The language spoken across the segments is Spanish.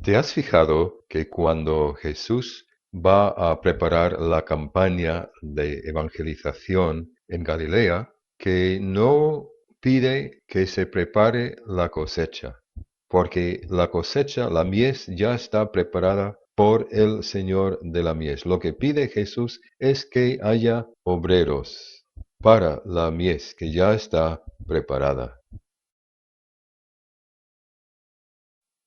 ¿Te has fijado que cuando Jesús va a preparar la campaña de evangelización en Galilea, que no pide que se prepare la cosecha, porque la cosecha, la mies, ya está preparada por el Señor de la mies? Lo que pide Jesús es que haya obreros para la mies que ya está preparada.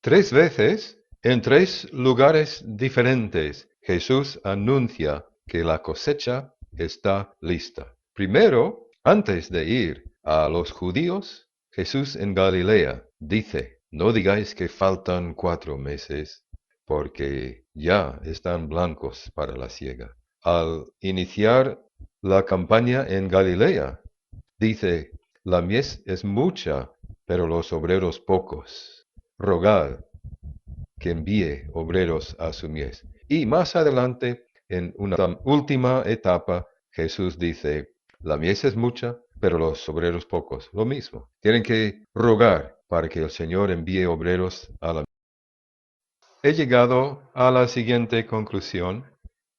Tres veces, en tres lugares diferentes, Jesús anuncia que la cosecha está lista. Primero, antes de ir a los judíos, Jesús en Galilea dice, no digáis que faltan 4 meses, porque ya están blancos para la siega. Al iniciar la campaña en Galilea, dice, la mies es mucha, pero los obreros pocos. Rogad que envíe obreros a su mies. Y más adelante, en una última etapa, Jesús dice, la mies es mucha, pero los obreros pocos. Lo mismo. Tienen que rogar para que el Señor envíe obreros a la mies. He llegado a la siguiente conclusión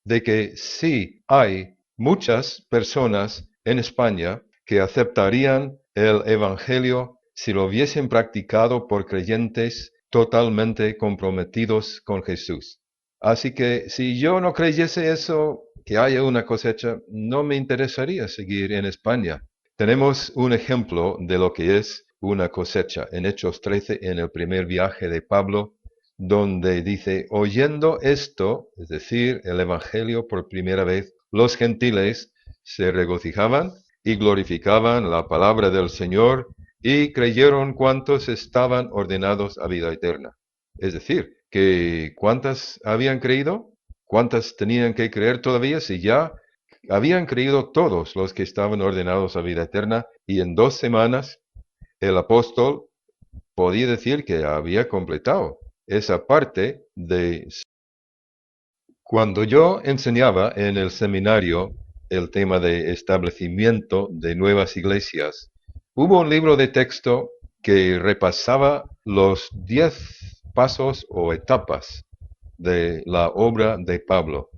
de que sí hay muchas personas en España que aceptarían el Evangelio si lo hubiesen practicado por creyentes totalmente comprometidos con Jesús. Así que si yo no creyese eso, que haya una cosecha, no me interesaría seguir en España. Tenemos un ejemplo de lo que es una cosecha en Hechos 13, en el primer viaje de Pablo, donde dice, oyendo esto, es decir, el Evangelio por primera vez, los gentiles se regocijaban y glorificaban la palabra del Señor y creyeron cuantos estaban ordenados a vida eterna. Es decir, que ¿cuántas habían creído? ¿Cuántas tenían que creer todavía si ya habían creído todos los que estaban ordenados a vida eterna? Y en 2 semanas el apóstol podía decir que había completado esa parte de... Cuando yo enseñaba en el seminario el tema de establecimiento de nuevas iglesias, hubo un libro de texto que repasaba los 10 pasos o etapas de la obra de Pablo.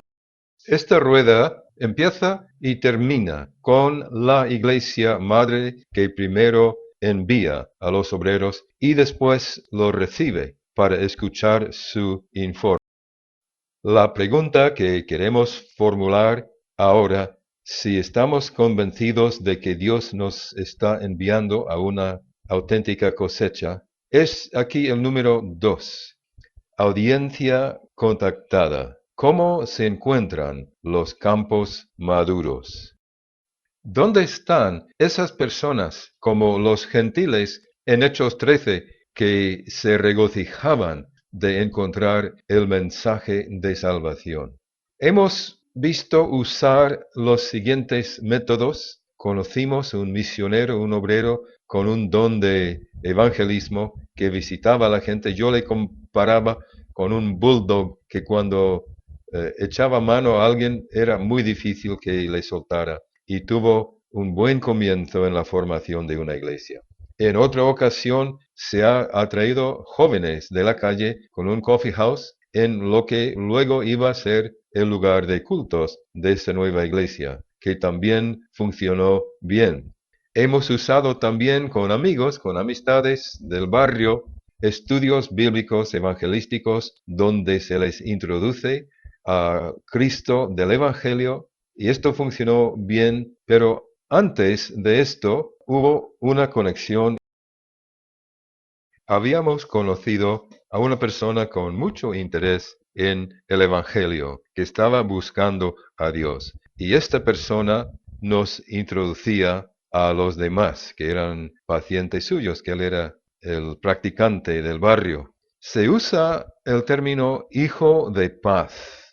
Esta rueda empieza y termina con la iglesia madre que primero envía a los obreros y después los recibe para escuchar su informe. La pregunta que queremos formular ahora, si estamos convencidos de que Dios nos está enviando a una auténtica cosecha, es aquí el número 2. Audiencia contactada. ¿Cómo se encuentran los campos maduros? ¿Dónde están esas personas, como los gentiles en Hechos 13, que se regocijaban de encontrar el mensaje de salvación? Hemos visto usar los siguientes métodos. Conocimos un misionero, un obrero con un don de evangelismo que visitaba a la gente. Yo le comparaba con un bulldog que cuando echaba mano a alguien era muy difícil que le soltara, y tuvo un buen comienzo en la formación de una iglesia. En otra ocasión se ha atraído jóvenes de la calle con un coffee house en lo que luego iba a ser el lugar de cultos de esta nueva iglesia, que también funcionó bien. Hemos usado también con amigos, con amistades del barrio, estudios bíblicos evangelísticos donde se les introduce a Cristo del Evangelio, y esto funcionó bien, pero antes de esto hubo una conexión. Habíamos conocido a una persona con mucho interés en el Evangelio, que estaba buscando a Dios, y esta persona nos introducía a los demás, que eran pacientes suyos, que él era el practicante del barrio. Se usa el término hijo de paz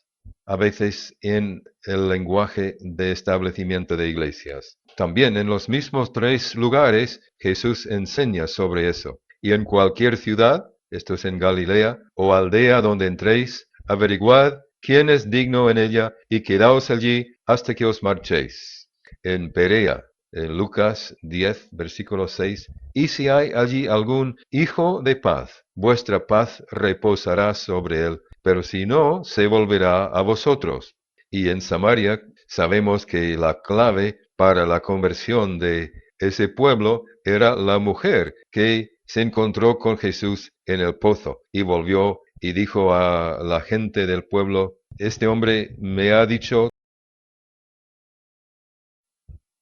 a veces en el lenguaje de establecimiento de iglesias. También en los mismos 3 lugares Jesús enseña sobre eso. Y en cualquier ciudad, esto es en Galilea, o aldea donde entréis, averiguad quién es digno en ella y quedaos allí hasta que os marchéis. En Perea, en Lucas 10, versículo 6, y si hay allí algún hijo de paz, vuestra paz reposará sobre él, pero si no, se volverá a vosotros. Y en Samaria sabemos que la clave para la conversión de ese pueblo era la mujer que se encontró con Jesús en el pozo y volvió y dijo a la gente del pueblo, este hombre me ha dicho.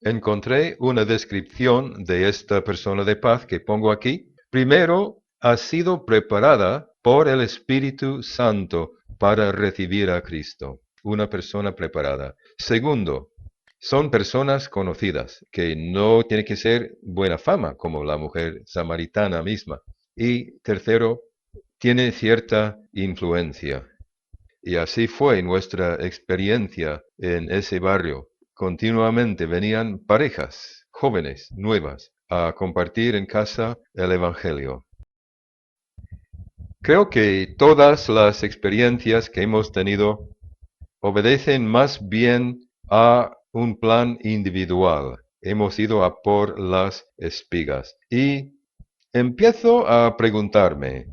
Encontré una descripción de esta persona de paz que pongo aquí. Primero, ha sido preparada por el Espíritu Santo para recibir a Cristo. Una persona preparada. Segundo, son personas conocidas, que no tiene que ser buena fama, como la mujer samaritana misma. Y tercero, tiene cierta influencia. Y así fue nuestra experiencia en ese barrio. Continuamente venían parejas jóvenes, nuevas, a compartir en casa el Evangelio. Creo que todas las experiencias que hemos tenido obedecen más bien a un plan individual. Hemos ido a por las espigas. Y empiezo a preguntarme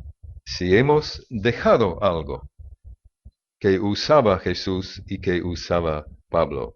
si hemos dejado algo que usaba Jesús y que usaba Pablo.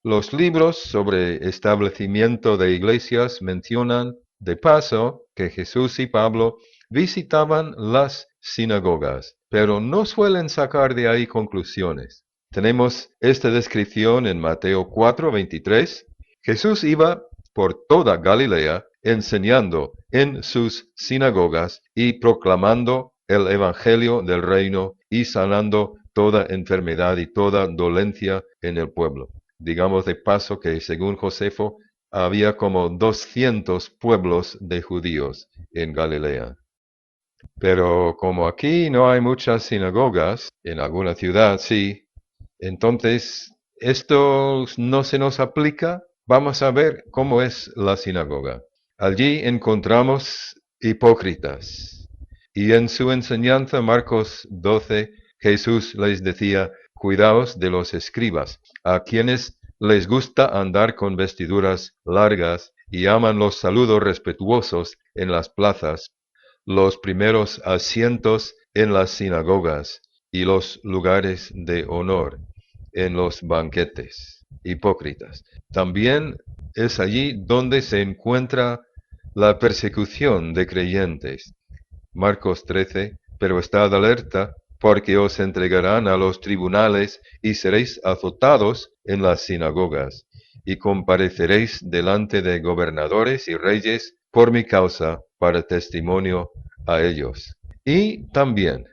Los libros sobre establecimiento de iglesias mencionan de paso que Jesús y Pablo visitaban las sinagogas, pero no suelen sacar de ahí conclusiones. Tenemos esta descripción en Mateo 4:23. Jesús iba por toda Galilea enseñando en sus sinagogas y proclamando el Evangelio del reino y sanando toda enfermedad y toda dolencia en el pueblo. Digamos de paso que según Josefo había como 200 pueblos de judíos en Galilea. Pero como aquí no hay muchas sinagogas, en alguna ciudad sí, entonces esto no se nos aplica. Vamos a ver cómo es la sinagoga. Allí encontramos hipócritas. Y en su enseñanza, Marcos 12, Jesús les decía, cuidaos de los escribas, a quienes les gusta andar con vestiduras largas y aman los saludos respetuosos en las plazas, los primeros asientos en las sinagogas y los lugares de honor en los banquetes. Hipócritas. También es allí donde se encuentra la persecución de creyentes. Marcos 13, pero estad alerta, porque os entregarán a los tribunales y seréis azotados en las sinagogas, y compareceréis delante de gobernadores y reyes por mi causa para testimonio a ellos. Y también,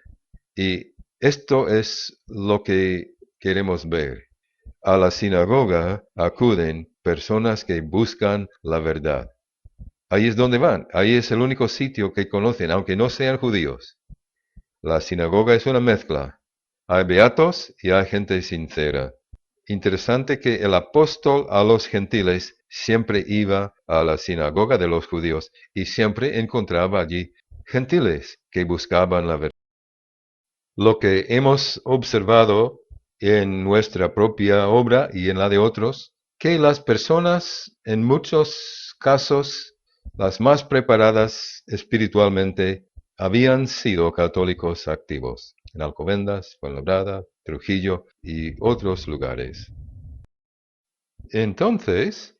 y esto es lo que queremos ver, a la sinagoga acuden personas que buscan la verdad. Ahí es donde van, ahí es el único sitio que conocen, aunque no sean judíos. La sinagoga es una mezcla. Hay beatos y hay gente sincera. Interesante que el apóstol a los gentiles siempre iba a la sinagoga de los judíos y siempre encontraba allí gentiles que buscaban la verdad. Lo que hemos observado en nuestra propia obra y en la de otros, que las personas en muchos casos, las más preparadas espiritualmente, habían sido católicos activos en Alcobendas, Fuenlabrada, Trujillo y otros lugares. Entonces,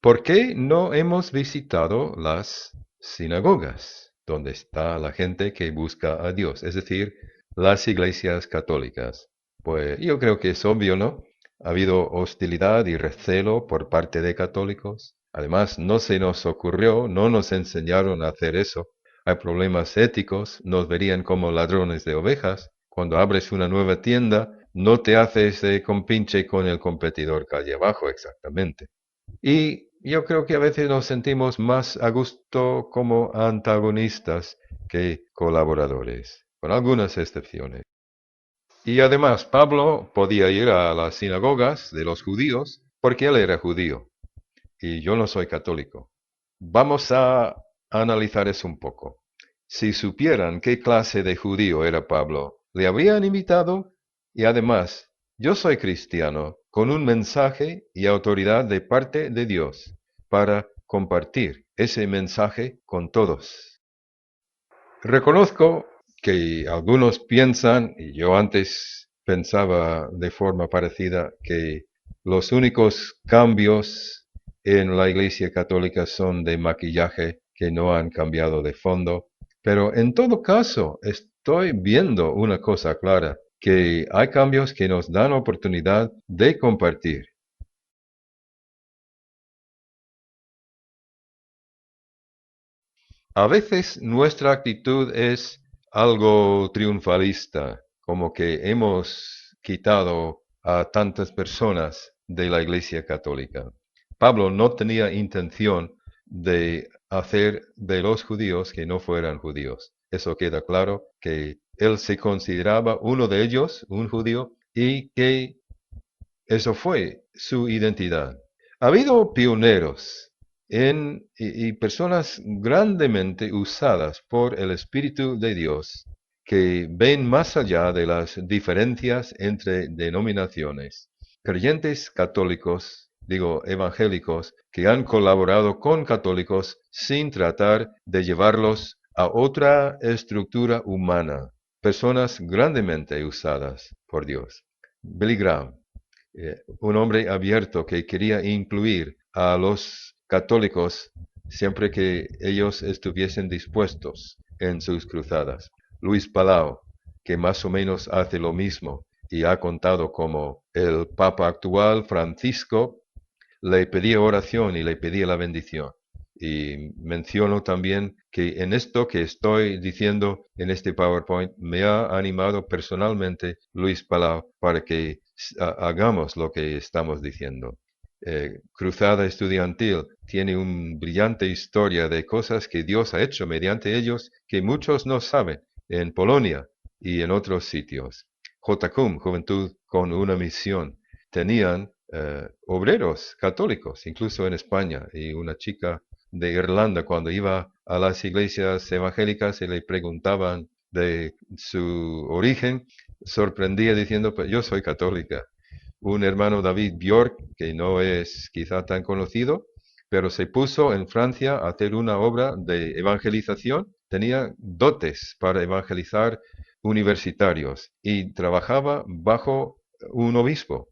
¿por qué no hemos visitado las sinagogas, donde está la gente que busca a Dios? Es decir, las iglesias católicas. Pues yo creo que es obvio, ¿no? Ha habido hostilidad y recelo por parte de católicos. Además, no se nos ocurrió, no nos enseñaron a hacer eso. Hay problemas éticos, nos verían como ladrones de ovejas. Cuando abres una nueva tienda, no te haces compinche con el competidor calle abajo exactamente. Y yo creo que a veces nos sentimos más a gusto como antagonistas que colaboradores, con algunas excepciones. Y además, Pablo podía ir a las sinagogas de los judíos porque él era judío y yo no soy católico. Vamos a analizar eso un poco. Si supieran qué clase de judío era Pablo, le habrían invitado. Y además, yo soy cristiano con un mensaje y autoridad de parte de Dios. para compartir ese mensaje con todos. Reconozco que algunos piensan, y yo antes pensaba de forma parecida, que los únicos cambios en la Iglesia Católica son de maquillaje, que no han cambiado de fondo. Pero en todo caso, estoy viendo una cosa clara, que hay cambios que nos dan oportunidad de compartir. A veces nuestra actitud es algo triunfalista, como que hemos quitado a tantas personas de la Iglesia Católica. Pablo no tenía intención de hacer de los judíos que no fueran judíos. Eso queda claro, que él se consideraba uno de ellos, un judío, y que eso fue su identidad. Ha habido pioneros y personas grandemente usadas por el Espíritu de Dios que ven más allá de las diferencias entre denominaciones. Creyentes católicos, digo evangélicos, que han colaborado con católicos sin tratar de llevarlos a otra estructura humana. Personas grandemente usadas por Dios. Billy Graham, un hombre abierto que quería incluir a los católicos siempre que ellos estuviesen dispuestos en sus cruzadas. Luis Palau, que más o menos hace lo mismo y ha contado como el Papa actual, Francisco, le pedía oración y le pedía la bendición. Y menciono también que en esto que estoy diciendo en este PowerPoint me ha animado personalmente Luis Palau para que hagamos lo que estamos diciendo. Cruzada Estudiantil tiene una brillante historia de cosas que Dios ha hecho mediante ellos que muchos no saben en Polonia y en otros sitios. JCUM, Juventud con una Misión, tenían obreros católicos, incluso en España, y una chica de Irlanda cuando iba a las iglesias evangélicas y le preguntaban de su origen, sorprendía diciendo, pues yo soy católica. Un hermano David Bjork, que no es quizá tan conocido, pero se puso en Francia a hacer una obra de evangelización, tenía dotes para evangelizar universitarios y trabajaba bajo un obispo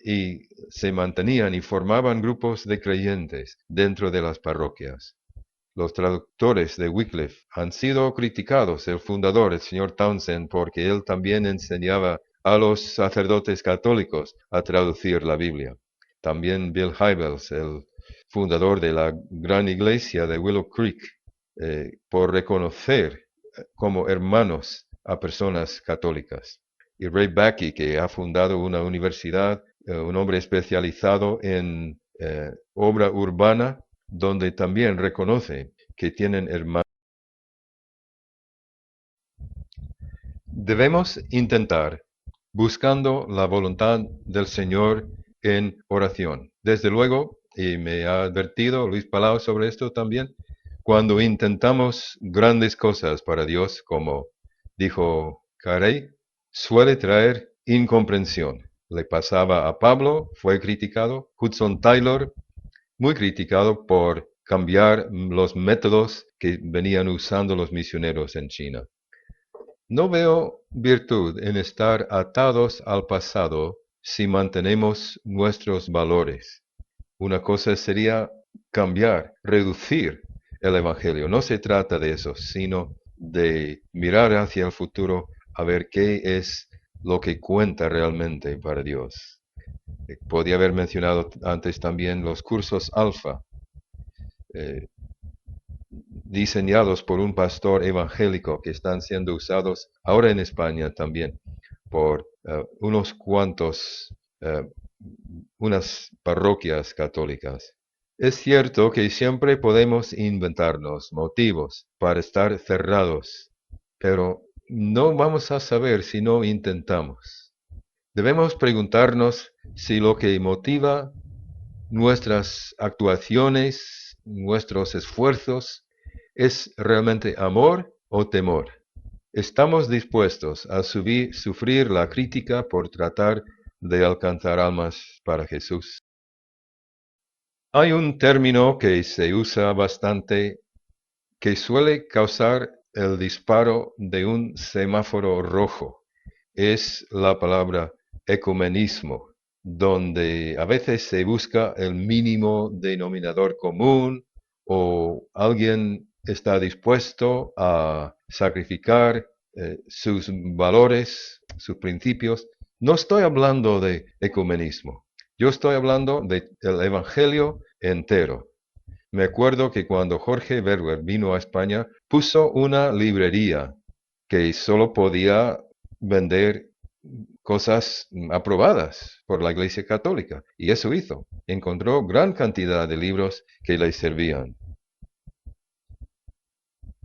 y se mantenían y formaban grupos de creyentes dentro de las parroquias. Los traductores de Wycliffe han sido criticados, el fundador, el señor Townsend, porque él también enseñaba a los sacerdotes católicos a traducir la Biblia. También Bill Hybels, el fundador de la gran iglesia de Willow Creek, por reconocer como hermanos a personas católicas. Y Ray Backey, que ha fundado una universidad, un hombre especializado en obra urbana, donde también reconoce que tienen hermanos. Debemos intentar buscando la voluntad del Señor en oración. Desde luego, y me ha advertido Luis Palau sobre esto también, cuando intentamos grandes cosas para Dios, como dijo Carey, suele traer incomprensión. Le pasaba a Pablo, fue criticado, Hudson Taylor, muy criticado por cambiar los métodos que venían usando los misioneros en China. No veo virtud en estar atados al pasado si mantenemos nuestros valores. Una cosa sería cambiar, reducir el Evangelio. No se trata de eso, sino de mirar hacia el futuro a ver qué es lo que cuenta realmente para Dios. Podía haber mencionado antes también los cursos alfa, eh, diseñados por un pastor evangélico que están siendo usados ahora en España también por unos cuantos, unas parroquias católicas. Es cierto que siempre podemos inventarnos motivos para estar cerrados, pero no vamos a saber si no intentamos. Debemos preguntarnos si lo que motiva nuestras actuaciones, nuestros esfuerzos, es realmente amor o temor. ¿Estamos dispuestos a sufrir la crítica por tratar de alcanzar almas para Jesús? Hay un término que se usa bastante que suele causar el disparo de un semáforo rojo. Es la palabra ecumenismo, donde a veces se busca el mínimo denominador común o alguien está dispuesto a sacrificar sus valores, sus principios. No estoy hablando de ecumenismo, yo estoy hablando del Evangelio entero. Me acuerdo que cuando Jorge Berger vino a España, puso una librería que solo podía vender cosas aprobadas por la Iglesia Católica. Y eso hizo. Encontró gran cantidad de libros que le servían.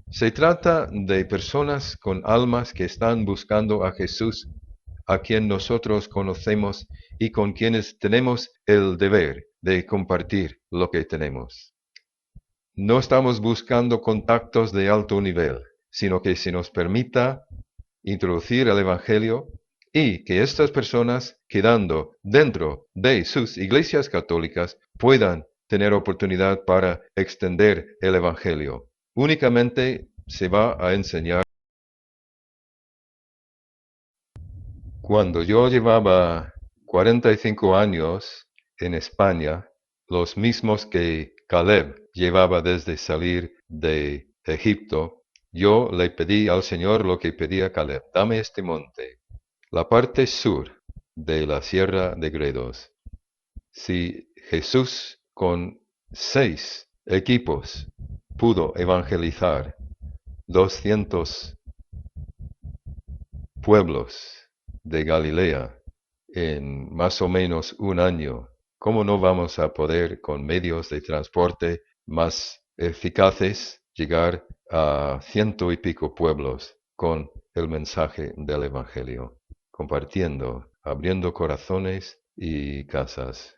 Se trata de personas con almas que están buscando a Jesús, a quien nosotros conocemos y con quienes tenemos el deber de compartir lo que tenemos. No estamos buscando contactos de alto nivel, sino que se nos permita introducir el Evangelio y que estas personas, quedando dentro de sus iglesias católicas, puedan tener oportunidad para extender el Evangelio. Únicamente se va a enseñar. Cuando yo llevaba 45 años en España, los mismos que Caleb llevaba desde salir de Egipto, yo le pedí al Señor lo que pedía Caleb: dame este monte, la parte sur de la Sierra de Gredos. Si Jesús con 6 equipos pudo evangelizar 200 pueblos de Galilea en más o menos un año, ¿cómo no vamos a poder, con medios de transporte más eficaces, llegar a 100 y pico pueblos con el mensaje del Evangelio, compartiendo, abriendo corazones y casas?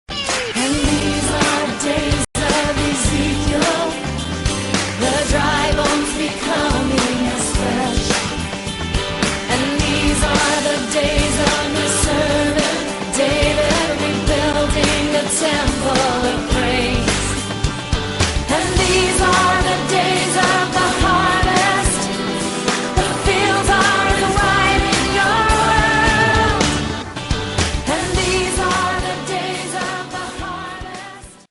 And these are days of Ezekiel, the dry bones becoming as fresh. And these are the days of the servant David, rebuilding the temple of praise. And these are the days of the harvest, the fields are ripe in your world. And these are the days of the harvest.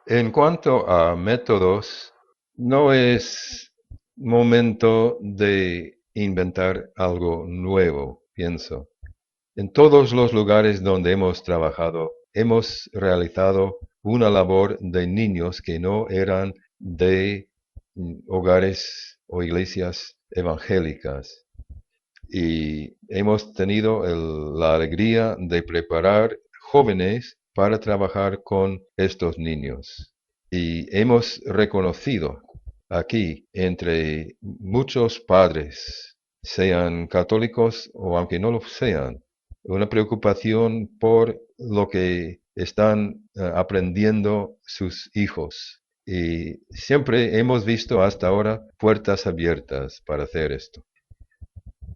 En cuanto a métodos, no es momento de inventar algo nuevo, pienso. En todos los lugares donde hemos trabajado, hemos realizado una labor de niños que no eran de hogares o iglesias evangélicas. Y hemos tenido la alegría de preparar jóvenes para trabajar con estos niños. Y hemos reconocido aquí, entre muchos padres, sean católicos o aunque no lo sean, una preocupación por lo que están aprendiendo sus hijos. Y siempre hemos visto hasta ahora puertas abiertas para hacer esto.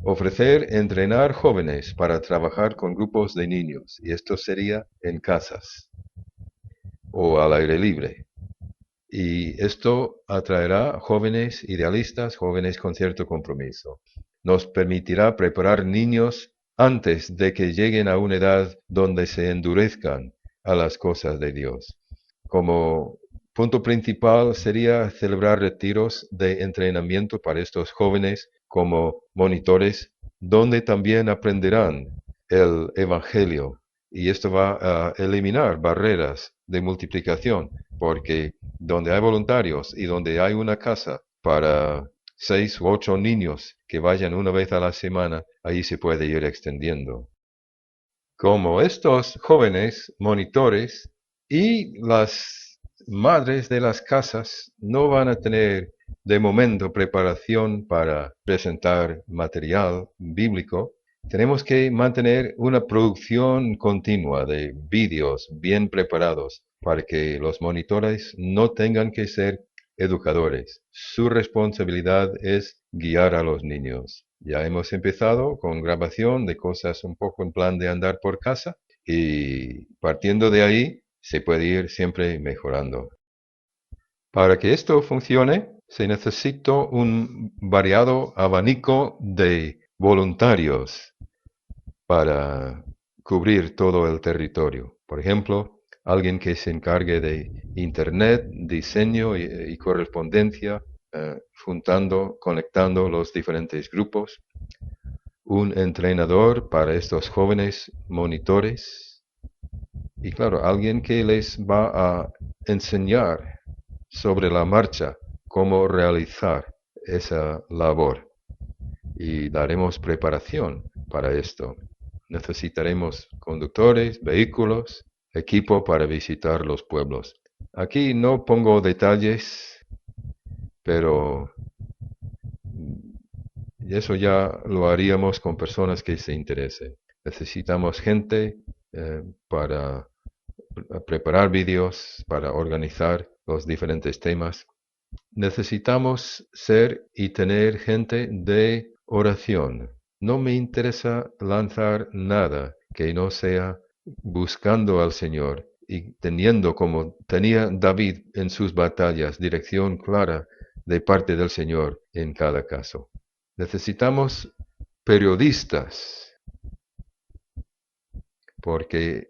Ofrecer entrenar jóvenes para trabajar con grupos de niños, y esto sería en casas o al aire libre. Y esto atraerá jóvenes idealistas, jóvenes con cierto compromiso. Nos permitirá preparar niños antes de que lleguen a una edad donde se endurezcan a las cosas de Dios. Como punto principal sería celebrar retiros de entrenamiento para estos jóvenes como monitores, donde también aprenderán el Evangelio. Y esto va a eliminar barreras de multiplicación, porque donde hay voluntarios y donde hay una casa para 6 u 8 niños que vayan una vez a la semana, ahí se puede ir extendiendo. Como estos jóvenes monitores y las madres de las casas no van a tener de momento preparación para presentar material bíblico, tenemos que mantener una producción continua de vídeos bien preparados para que los monitores no tengan que ser educadores. Su responsabilidad es guiar a los niños. Ya hemos empezado con grabación de cosas un poco en plan de andar por casa y partiendo de ahí se puede ir siempre mejorando. Para que esto funcione, se necesita un variado abanico de voluntarios para cubrir todo el territorio. Por ejemplo, alguien que se encargue de Internet, diseño y correspondencia, conectando los diferentes grupos. Un entrenador para estos jóvenes monitores. Y claro, alguien que les va a enseñar sobre la marcha cómo realizar esa labor. Y daremos preparación para esto. Necesitaremos conductores, vehículos, equipo para visitar los pueblos. Aquí no pongo detalles, pero eso ya lo haríamos con personas que se interesen. Necesitamos gente para preparar vídeos, para organizar los diferentes temas. Necesitamos ser y tener gente de oración. No me interesa lanzar nada que no sea buscando al Señor y teniendo como tenía David en sus batallas dirección clara de parte del Señor en cada caso. Necesitamos periodistas porque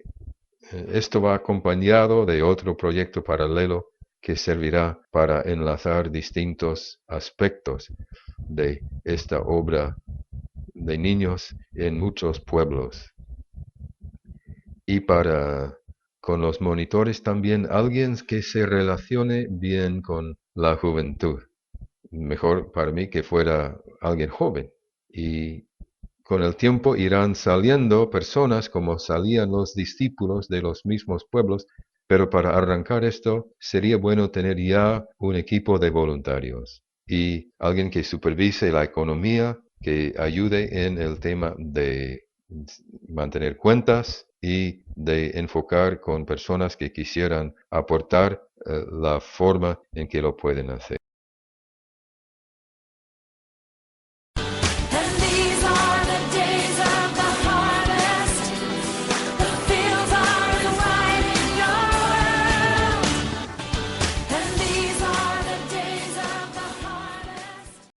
esto va acompañado de otro proyecto paralelo que servirá para enlazar distintos aspectos de esta obra de niños en muchos pueblos. Y con los monitores también alguien que se relacione bien con la juventud. Mejor para mí que fuera alguien joven. Y con el tiempo irán saliendo personas como salían los discípulos de los mismos pueblos, pero para arrancar esto sería bueno tener ya un equipo de voluntarios y alguien que supervise la economía, que ayude en el tema de mantener cuentas y de enfocar con personas que quisieran aportar la forma en que lo pueden hacer.